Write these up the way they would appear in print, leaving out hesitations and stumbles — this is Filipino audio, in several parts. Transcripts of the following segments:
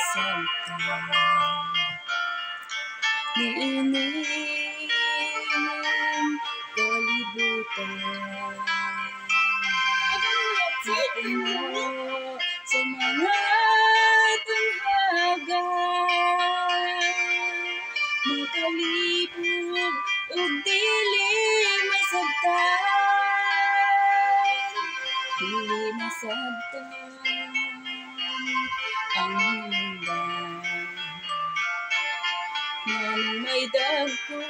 masabtan niining kalibutan. Matino sa mga tanghaga, makalibog ug dili masabtan, dili masabtan ang hinungdan. Nganong may dagko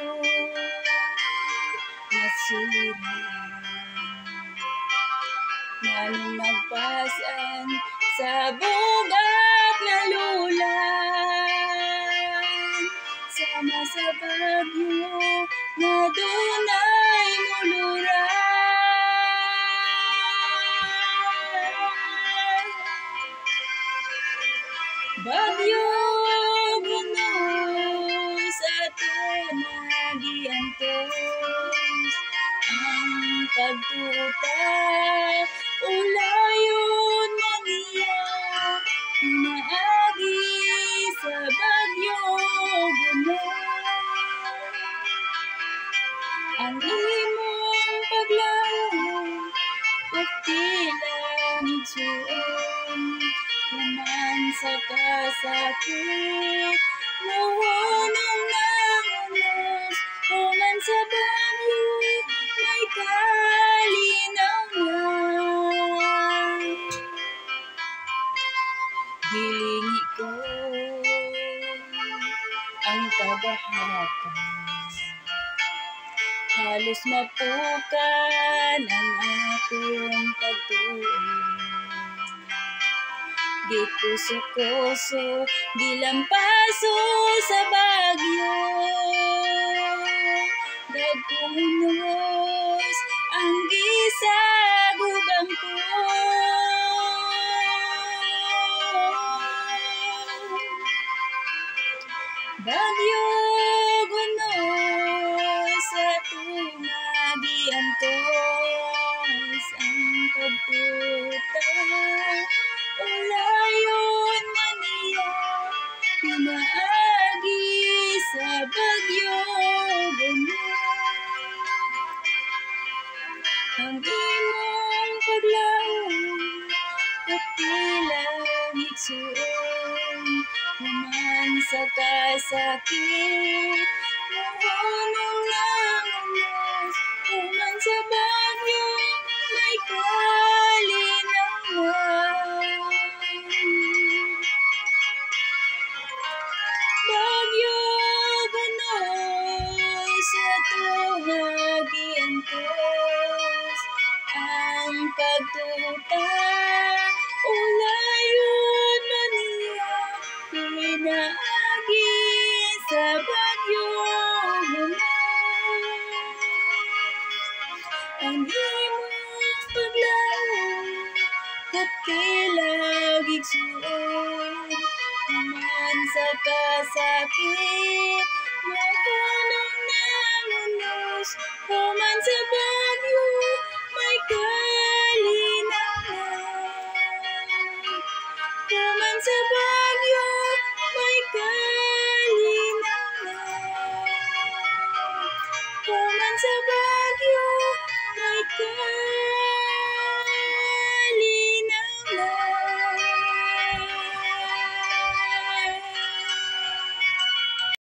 nga suran, nganong magpasan sa bugat nga lulan, sama sa bagyo nga dunay muluran. Bagyo bunos ato nagiantos, ang pagtuta ulayon man niya, pinaagi sa bagyo bunos. Ang imong paglaom pagtilang igsuon, human sa kasakit mahunong nangunos, human sa bagyo may kalinawnan. Gilingi ko ang tagahatan, halos mapukan ang akong pagtuon. Gikuso-kuso, gilampaso sa bagyo, dagkong unos ang gisagubang ko. Bagyo bunos ato nagiantos, ang pagtuta ulayon man niya, pinaagi sa bagyo bunos. Ang imong paglaom pagtilang igsuon, human sa kasakit mahunong nangunos, human sa bagyo may kalinawnan. Bagyo bunos ato nagiantos, ang pagtuta ulayon man niya, pinaagi sa bagyo bunos. Ang imong paglaom pagtilag igsuon, human sa kasakit mahunong nangunos, human sa bagyo